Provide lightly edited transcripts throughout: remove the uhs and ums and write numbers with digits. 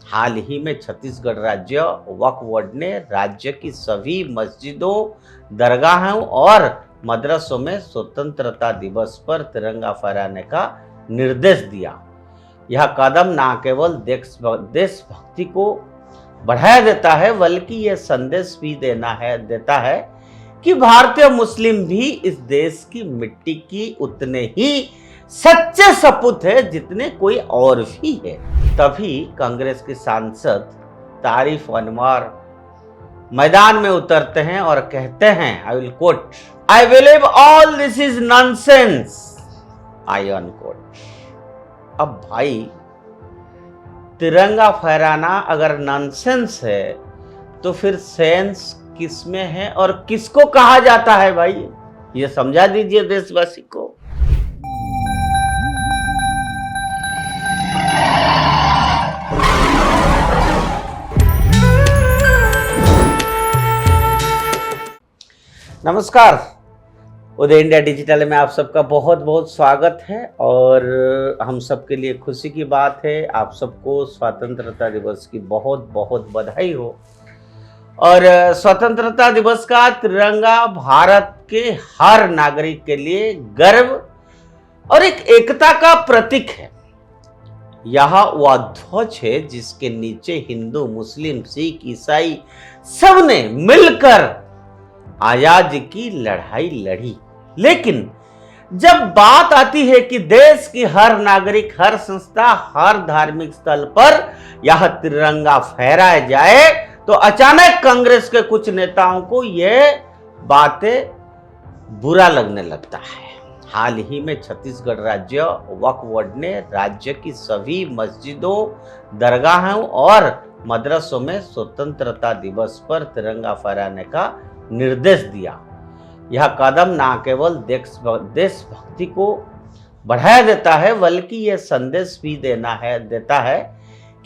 हाल ही में छत्तीसगढ़ राज्य वक्फ बोर्ड ने राज्य की सभी मस्जिदों, दरगाहों और मदरसों में स्वतंत्रता दिवस पर तिरंगा फहराने का निर्देश दिया। यह कदम न केवल देशभक्ति को बढ़ाया देता है, बल्कि यह संदेश भी देता है कि भारतीय मुस्लिम भी इस देश की मिट्टी की उतने ही सच्चे सपूत है जितने कोई और भी है। तभी कांग्रेस के सांसद तारिफ अनवर मैदान में उतरते हैं और कहते हैं, I will quote, I believe all this is nonsense, I unquote. अब भाई, तिरंगा फहराना अगर नॉनसेंस है तो फिर सेंस किस में है और किसको कहा जाता है भाई, ये समझा दीजिए देशवासी को। नमस्कार, उदय इंडिया डिजिटल में आप सबका बहुत बहुत स्वागत है और हम सबके लिए खुशी की बात है। आप सबको स्वतंत्रता दिवस की बहुत बहुत बधाई हो। और स्वतंत्रता दिवस का तिरंगा भारत के हर नागरिक के लिए गर्व और एक एकता का प्रतीक है। यह वह ध्वज है जिसके नीचे हिंदू, मुस्लिम, सिख, ईसाई सबने मिलकर आजादी की लड़ाई लड़ी। लेकिन जब बात आती है कि देश की हर नागरिक, हर संस्था, हर धार्मिक स्थल पर यह तिरंगा फहराया जाए तो अचानक कांग्रेस के कुछ नेताओं को यह बातें बुरा लगने लगता है। हाल ही में छत्तीसगढ़ राज्य वक्फ बोर्ड ने राज्य की सभी मस्जिदों, दरगाहों और मदरसों में स्वतंत्रता दिवस पर तिरंगा फहराने का निर्देश दिया। यह कदम न केवल देशभक्ति को बढ़ाया देता है, बल्कि यह संदेश भी देता है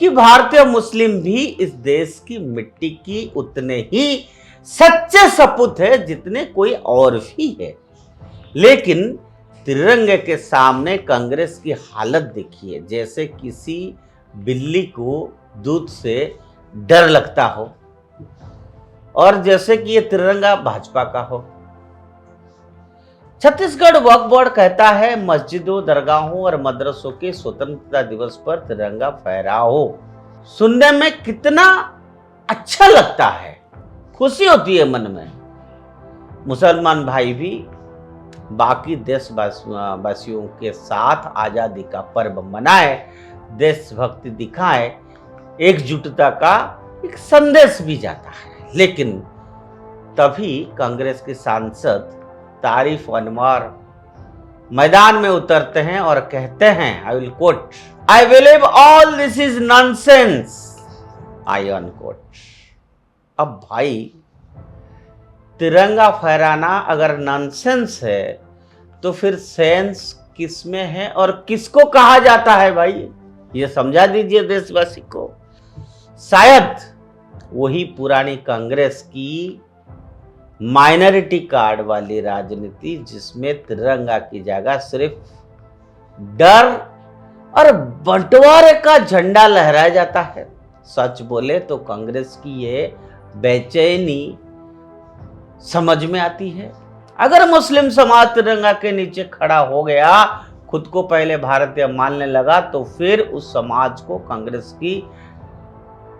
कि भारतीय मुस्लिम भी इस देश की मिट्टी की उतने ही सच्चे सपूत है जितने कोई और भी है। लेकिन तिरंगे के सामने कांग्रेस की हालत देखिए, जैसे किसी बिल्ली को दूध से डर लगता हो और जैसे कि ये तिरंगा भाजपा का हो। छत्तीसगढ़ वक्फ बोर्ड कहता है मस्जिदों, दरगाहों और मदरसों के स्वतंत्रता दिवस पर तिरंगा फहराओ। सुनने में कितना अच्छा लगता है, खुशी होती है मन में। मुसलमान भाई भी बाकी देशवासियों के साथ आजादी का पर्व मनाए, देशभक्ति दिखाए, एकजुटता का एक संदेश भी जाता है। लेकिन तभी कांग्रेस के सांसद तारिफ अनवर मैदान में उतरते हैं और कहते हैं, I will quote, I believe all this is nonsense, I unquote. अब भाई, तिरंगा फहराना अगर नॉनसेंस है तो फिर सेंस किस में है और किसको कहा जाता है भाई, ये समझा दीजिए देशवासी को। शायद वही पुरानी कांग्रेस की माइनॉरिटी कार्ड वाली राजनीति, जिसमें तिरंगा की जगह सिर्फ डर और बंटवारे का झंडा लहराया जाता है। सच बोले तो कांग्रेस की ये बेचैनी समझ में आती है। अगर मुस्लिम समाज तिरंगा के नीचे खड़ा हो गया, खुद को पहले भारतीय मानने लगा, तो फिर उस समाज को कांग्रेस की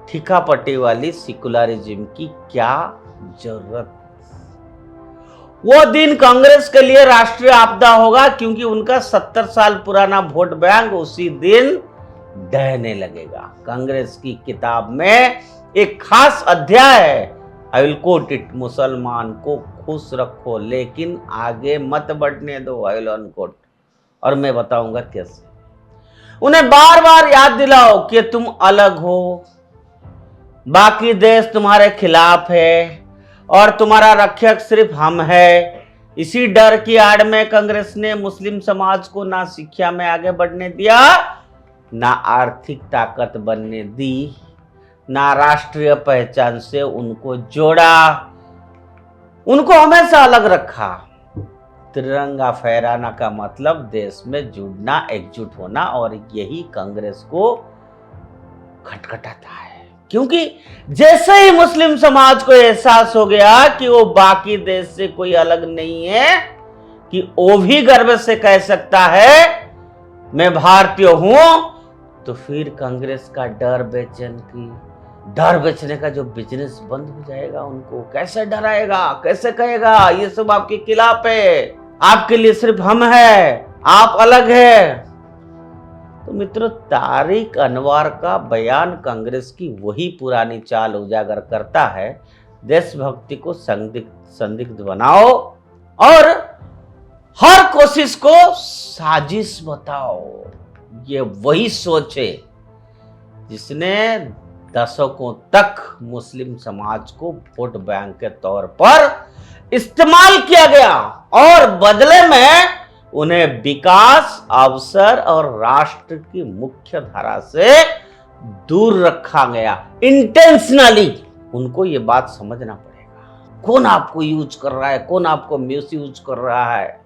ठिकापट्टी वाली सेकुलरिज्म की क्या जरूरत। वो दिन कांग्रेस के लिए राष्ट्रीय आपदा होगा, क्योंकि उनका 70 साल पुराना वोट बैंक उसी दिन ढहने लगेगा। कांग्रेस की किताब में एक खास अध्याय है, आई विल कोट इट, मुसलमान को खुश रखो लेकिन आगे मत बढ़ने दो, आई विल अनकोट। और मैं बताऊंगा कैसे। उन्हें बार बार याद दिलाओ कि तुम अलग हो, बाकी देश तुम्हारे खिलाफ है और तुम्हारा रक्षक सिर्फ हम है। इसी डर की आड़ में कांग्रेस ने मुस्लिम समाज को ना शिक्षा में आगे बढ़ने दिया, ना आर्थिक ताकत बनने दी, ना राष्ट्रीय पहचान से उनको जोड़ा, उनको हमेशा अलग रखा। तिरंगा फहराना का मतलब देश में जुड़ना, एकजुट होना, और यही कांग्रेस को खटखटाता है। क्योंकि जैसे ही मुस्लिम समाज को एहसास हो गया कि वो बाकी देश से कोई अलग नहीं है, कि वो भी गर्व से कह सकता है मैं भारतीय हूं, तो फिर कांग्रेस का डर बेचने का जो बिजनेस बंद हो जाएगा। उनको कैसे डराएगा, कैसे कहेगा ये सब आपके खिलाफ है, आपके लिए सिर्फ हम है, आप अलग है। तो मित्रों, तारिक अनवर का बयान कांग्रेस की वही पुरानी चाल उजागर करता है, देशभक्ति को संदिग्ध बनाओ और हर कोशिश को साजिश बताओ। ये वही सोच है जिसने दशकों तक मुस्लिम समाज को वोट बैंक के तौर पर इस्तेमाल किया गया और बदले में उन्हें विकास, अवसर और राष्ट्र की मुख्य धारा से दूर रखा गया। इंटेंशनली उनको ये बात समझना पड़ेगा, कौन आपको यूज कर रहा है, कौन आपको मिस यूज कर रहा है।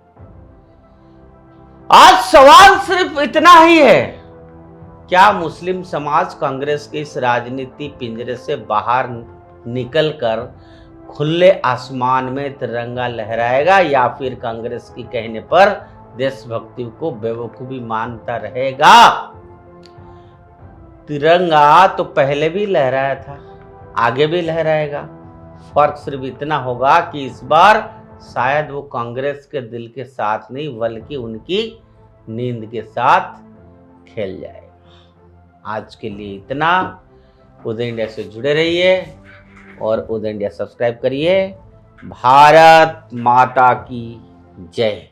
आज सवाल सिर्फ इतना ही है, क्या मुस्लिम समाज कांग्रेस के इस राजनीति पिंजरे से बाहर निकलकर खुले आसमान में तिरंगा लहराएगा, या फिर कांग्रेस की कहने पर देशभक्ति को बेवकूफी मानता रहेगा। तिरंगा तो पहले भी लहराया था, आगे भी लहराएगा। फर्क सिर्फ इतना होगा कि इस बार शायद वो कांग्रेस के दिल के साथ नहीं बल्कि उनकी नींद के साथ खेल जाएगा। आज के लिए इतना। उदय इंडिया से जुड़े रहिए और उदय इंडिया सब्सक्राइब करिए। भारत माता की जय।